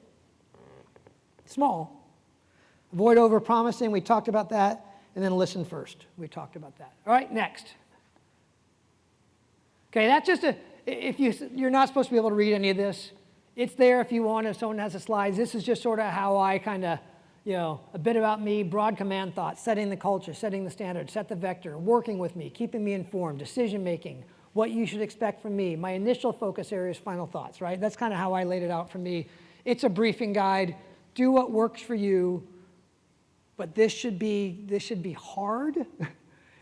Small. Avoid over-promising. We talked about that. And then listen first. We talked about that. All right, next. Okay, that's just you're not supposed to be able to read any of this. It's there if you want, if someone has the slides. This is just sort of how I kind of, a bit about me, broad command thoughts, setting the culture, setting the standard, set the vector, working with me, keeping me informed, decision making, what you should expect from me, my initial focus areas, final thoughts, right? That's kind of how I laid it out for me. It's a briefing guide. Do what works for you, but this should be hard.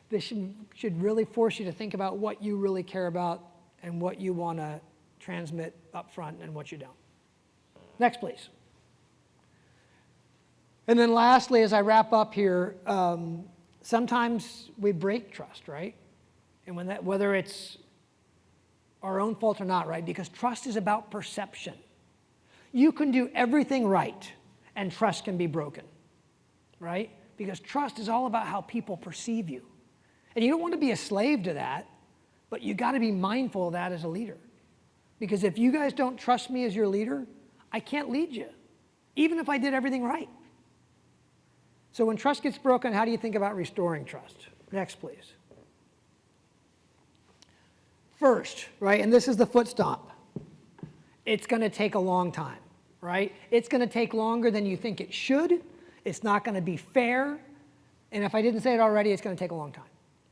This should really force you to think about what you really care about and what you want to transmit up front and what you don't. Next, please. And then lastly, as I wrap up here, sometimes we break trust, right? And whether it's our own fault or not, right? Because trust is about perception. You can do everything right, and trust can be broken, right? Because trust is all about how people perceive you. And you don't want to be a slave to that, but you got to be mindful of that as a leader. Because if you guys don't trust me as your leader, I can't lead you, even if I did everything right. So when trust gets broken, how do you think about restoring trust? Next, please. First, right, and this is the foot stomp. It's going to take a long time, right? It's going to take longer than you think it should. It's not going to be fair. And if I didn't say it already, it's going to take a long time.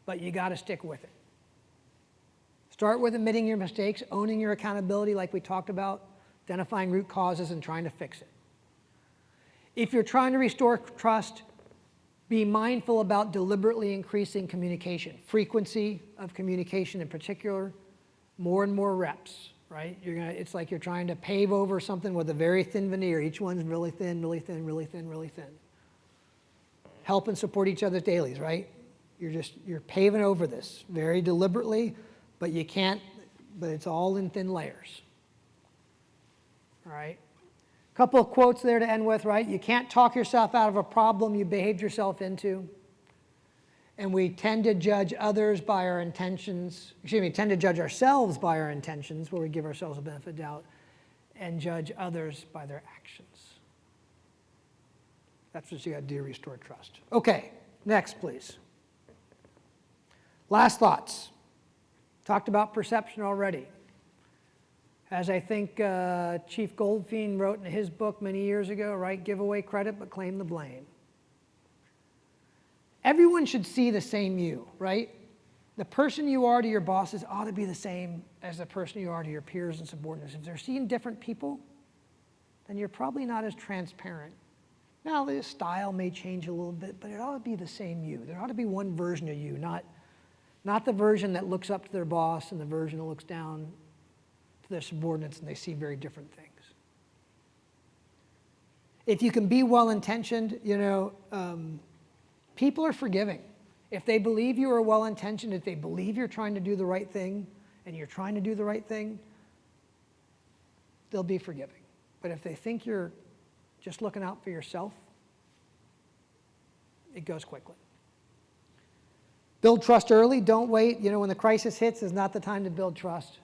But you got to stick with it. Start with admitting your mistakes, owning your accountability like we talked about, identifying root causes and trying to fix it. If you're trying to restore trust, be mindful about deliberately increasing communication, frequency of communication in particular, more and more reps, right? It's like you're trying to pave over something with a very thin veneer. Each one's really thin, really thin, really thin, really thin. Help and support each other's dailies, right? You're paving over this very deliberately, but you can't, but it's all in thin layers. All right? A couple of quotes there to end with, right? You can't talk yourself out of a problem you behaved yourself into. And we tend to judge others by our intentions, tend to judge ourselves by our intentions, where we give ourselves a benefit of doubt, and judge others by their actions. That's what you got to do to restore trust. Okay, next, please. Last thoughts. Talked about perception already. As I think Chief Goldfein wrote in his book many years ago, right? Give away credit, but claim the blame. Everyone should see the same you, right? The person you are to your bosses ought to be the same as the person you are to your peers and subordinates. If they're seeing different people, then you're probably not as transparent. Now, the style may change a little bit, but it ought to be the same you. There ought to be one version of you, not the version that looks up to their boss and the version that looks down to their subordinates and they see very different things. If you can be well-intentioned, people are forgiving. If they believe you are well-intentioned, if they believe you're trying to do the right thing and you're trying to do the right thing, they'll be forgiving. But if they think you're just looking out for yourself, it goes quickly. Build trust early, don't wait. When the crisis hits is not the time to build trust.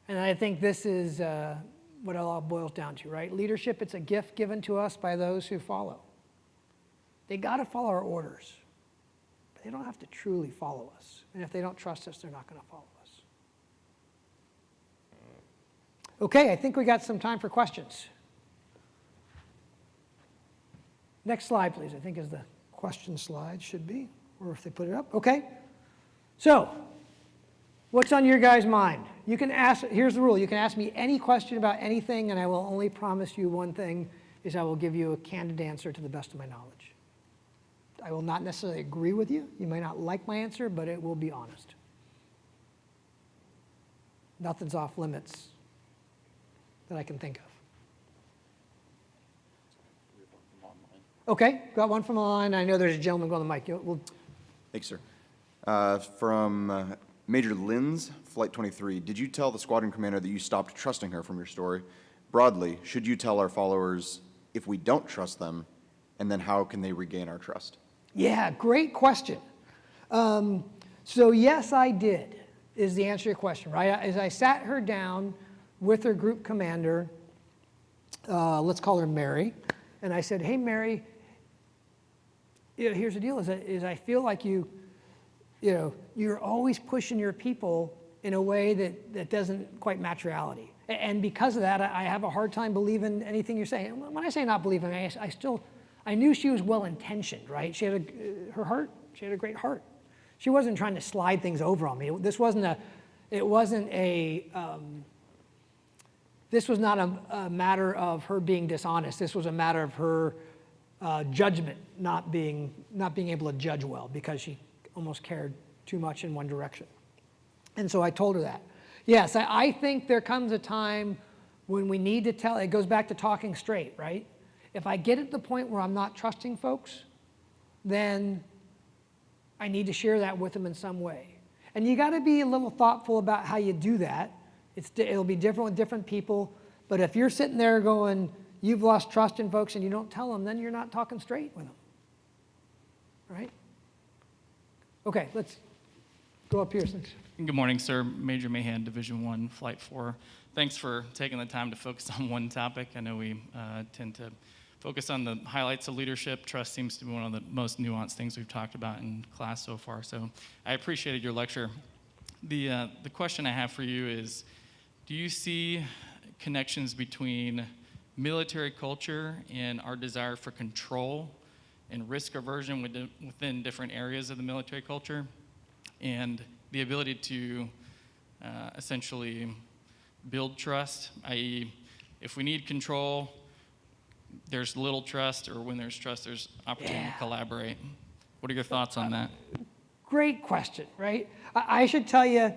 And I think this is what it all boils down to, right? Leadership, it's a gift given to us by those who follow. They got to follow our orders. But they don't have to truly follow us. And if they don't trust us, they're not going to follow us. Okay, I think we got some time for questions. Next slide, please. I think is the question slide, should be, or if they put it up. Okay. So, what's on your guys' mind? You can ask, here's the rule, you can ask me any question about anything, and I will only promise you one thing, is I will give you a candid answer to the best of my knowledge. I will not necessarily agree with you. You may not like my answer, but it will be honest. Nothing's off limits that I can think of. Okay, got one from the line. I know there's a gentleman going on the mic. Thanks, sir. From Major Linz, Flight 23, did you tell the squadron commander that you stopped trusting her from your story? Broadly, should you tell our followers if we don't trust them, and then how can they regain our trust? Yeah, great question. So yes, I did, is the answer to your question, right? As I sat her down with her group commander, let's call her Mary, and I said, hey, Mary, here's the deal, is I feel like you're always pushing your people in a way that doesn't quite match reality. And because of that, I have a hard time believing anything you're saying. When I say not believing, I knew she was well-intentioned, right? She had she had a great heart. She wasn't trying to slide things over on me. This was not a matter of her being dishonest. This was a matter of her judgment not being able to judge well because she almost cared too much in one direction. And so I told her that. Yes, I think there comes a time when we need to tell, it goes back to talking straight, right? If I get at the point where I'm not trusting folks, then I need to share that with them in some way. And you got to be a little thoughtful about how you do that. It'll be different with different people, but if you're sitting there going, you've lost trust in folks and you don't tell them, then you're not talking straight with them, right? Okay, let's go up here. Good morning, sir. Major Mahan, Division 1, Flight 4. Thanks for taking the time to focus on one topic. I know we tend to focus on the highlights of leadership. Trust seems to be one of the most nuanced things we've talked about in class so far, so I appreciated your lecture. The question I have for you is, do you see connections between military culture and our desire for control and risk aversion within different areas of the military culture, and the ability to essentially build trust, i.e., if we need control, there's little trust, or when there's trust, there's opportunity to collaborate. What are your thoughts on that? Great question, right? I should tell you,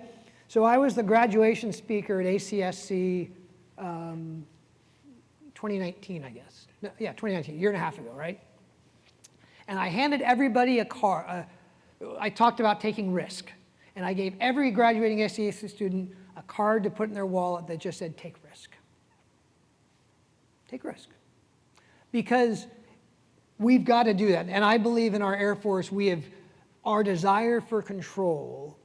so I was the graduation speaker at ACSC 2019, I guess. No, yeah, 2019, a year and a half ago, right? And I handed everybody a card. I talked about taking risk. And I gave every graduating ACSC student a card to put in their wallet that just said, take risk. Take risk. Because we've got to do that. And I believe in our Air Force, our desire for control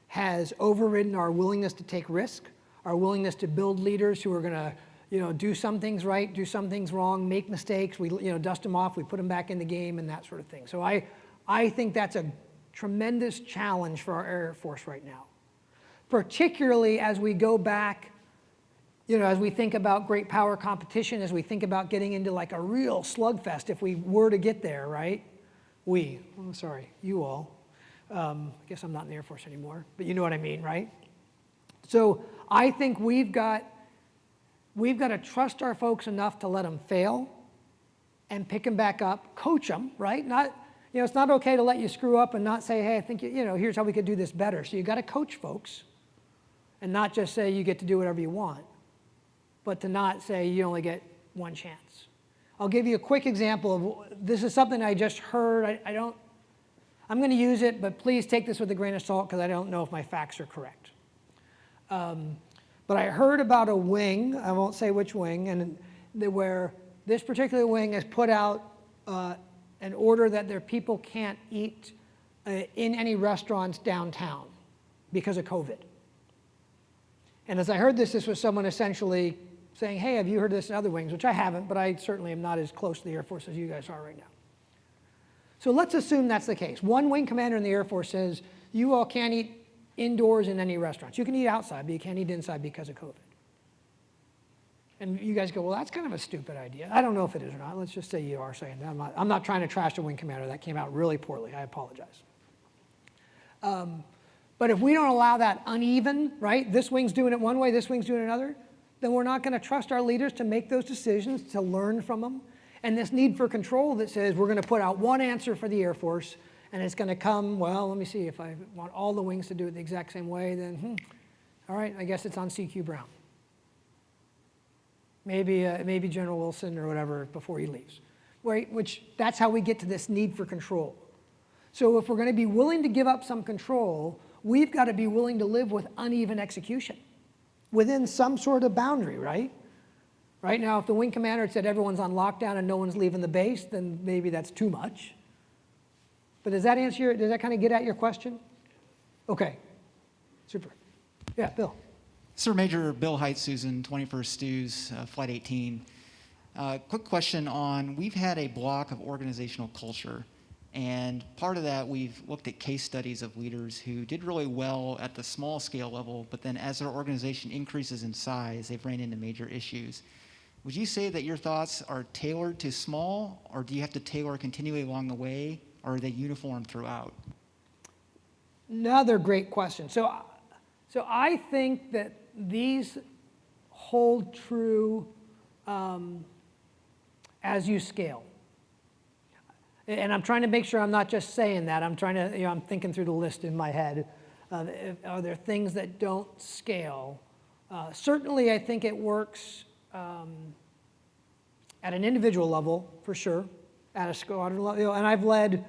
has overridden our willingness to take risk, our willingness to build leaders who are going to do some things right, do some things wrong, make mistakes, we dust them off, we put them back in the game, and that sort of thing. So I think that's a tremendous challenge for our Air Force right now, particularly as we go back, as we think about great power competition, as we think about getting into like a real slugfest if we were to get there, right? You all. I guess I'm not in the Air Force anymore, but you know what I mean, right? So I think we've got to trust our folks enough to let them fail and pick them back up, coach them, right? It's not okay to let you screw up and not say, hey, I think, here's how we could do this better. So you got to coach folks and not just say you get to do whatever you want, but to not say you only get one chance. I'll give you a quick example of, this is something I just heard. I'm going to use it, but please take this with a grain of salt because I don't know if my facts are correct. But I heard about a wing, I won't say which wing, where this particular wing has put out an order that their people can't eat in any restaurants downtown because of COVID. And as I heard this, this was someone essentially saying, hey, have you heard this in other wings? Which I haven't, but I certainly am not as close to the Air Force as you guys are right now. So let's assume that's the case. One wing commander in the Air Force says, you all can't eat indoors in any restaurants. You can eat outside, but you can't eat inside because of COVID. And you guys go, well, that's kind of a stupid idea. I don't know if it is or not. Let's just say you are saying that. I'm not trying to trash the wing commander. That came out really poorly. I apologize. But if we don't allow that uneven, right, this wing's doing it one way, this wing's doing it another, then we're not going to trust our leaders to make those decisions, to learn from them. And this need for control that says we're going to put out one answer for the Air Force, and it's going to come, well, let me see, if I want all the wings to do it the exact same way, then, all right, I guess it's on CQ Brown. Maybe General Wilson or whatever before he leaves, right? Which that's how we get to this need for control. So if we're going to be willing to give up some control, we've got to be willing to live with uneven execution within some sort of boundary, right? Right now, if the wing commander had said everyone's on lockdown and no one's leaving the base, then maybe that's too much. But does that kind of get at your question? Okay, super. Yeah, Bill. Sir Major Bill Height, Susan, 21st Stews, Flight 18. Quick question on, we've had a block of organizational culture, and part of that we've looked at case studies of leaders who did really well at the small scale level, but then as their organization increases in size, they've ran into major issues. Would you say that your thoughts are tailored to small, or do you have to tailor continually along the way, or are they uniform throughout? Another great question. So I think that these hold true as you scale. And I'm trying to make sure I'm not just saying that. I'm trying to, I'm thinking through the list in my head. Are there things that don't scale? Certainly, I think it works at an individual level, for sure, at a squadron level. And I've led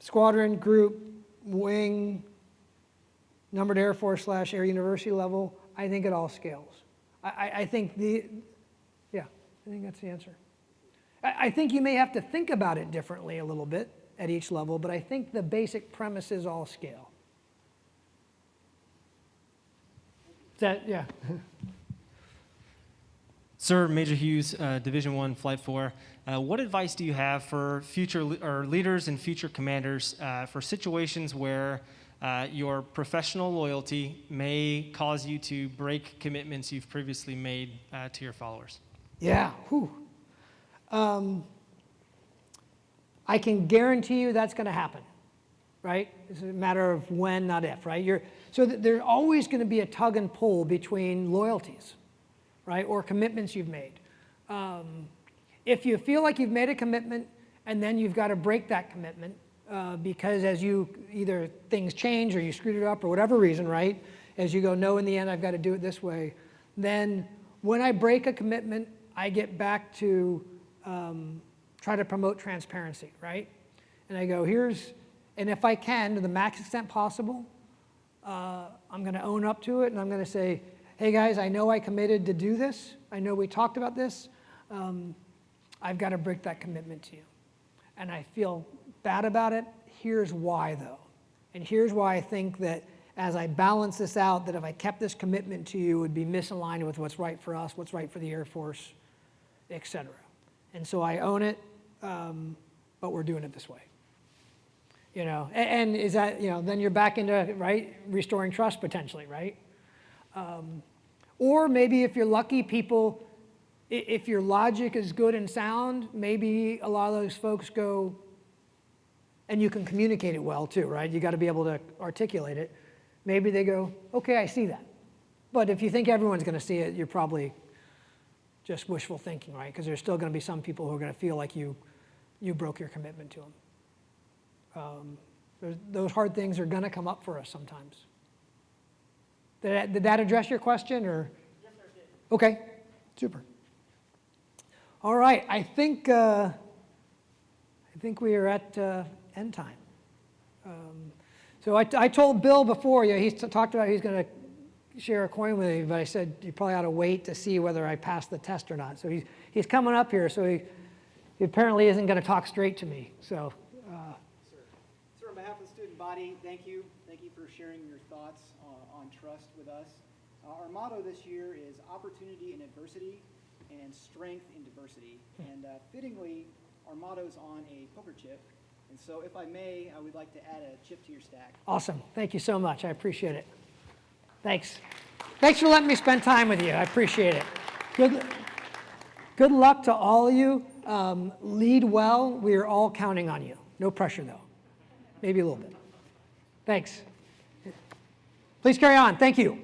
squadron, group, wing, numbered Air Force / Air University level. I think it all scales. I think I think that's the answer. I think you may have to think about it differently a little bit at each level, but I think the basic premises all scale. Yeah. Sir, Major Hughes, Division I, Flight 4. What advice do you have for future leaders and future commanders for situations where your professional loyalty may cause you to break commitments you've previously made to your followers? Yeah. Whew. I can guarantee you that's going to happen, right? It's a matter of when, not if, right? So there's always going to be a tug and pull between loyalties, right, or commitments you've made. If you feel like you've made a commitment and then you've got to break that commitment because as you either things change or you screwed it up or whatever reason, right, as you go, no, in the end I've got to do it this way, then when I break a commitment, I get back to try to promote transparency, right? And I go, and if I can, to the max extent possible, I'm going to own up to it and I'm going to say, hey guys, I know I committed to do this. I know we talked about this. I've got to break that commitment to you. And I feel bad about it. Here's why, though. And here's why I think that as I balance this out, that if I kept this commitment to you, it would be misaligned with what's right for us, what's right for the Air Force, et cetera. And so I own it, but we're doing it this way. And is that, then you're back into, right, restoring trust potentially, right? Or maybe if you're lucky, people, if your logic is good and sound, maybe a lot of those folks go, and you can communicate it well too, right? You got to be able to articulate it. Maybe they go, okay, I see that. But if you think everyone's going to see it, you're probably just wishful thinking, right? Because there's still going to be some people who are going to feel like you broke your commitment to them. Those hard things are going to come up for us sometimes. Did that address your question, or? Yes, sir, it did. Okay, super. All right, I think we are at end time. So I told Bill before, he talked about he's going to share a coin with me, but I said you probably ought to wait to see whether I passed the test or not. So he's coming up here. So He apparently isn't going to talk straight to me, so. Sir, on behalf of the student body, thank you. Thank you for sharing your thoughts on trust with us. Our motto this year is opportunity in adversity and strength in diversity. And fittingly, our motto's on a poker chip. And so if I may, I would like to add a chip to your stack. Awesome. Thank you so much. I appreciate it. Thanks. Thanks for letting me spend time with you. I appreciate it. Good luck to all of you. Lead well. We are all counting on you. No pressure, though. Maybe a little bit. Thanks. Please carry on. Thank you.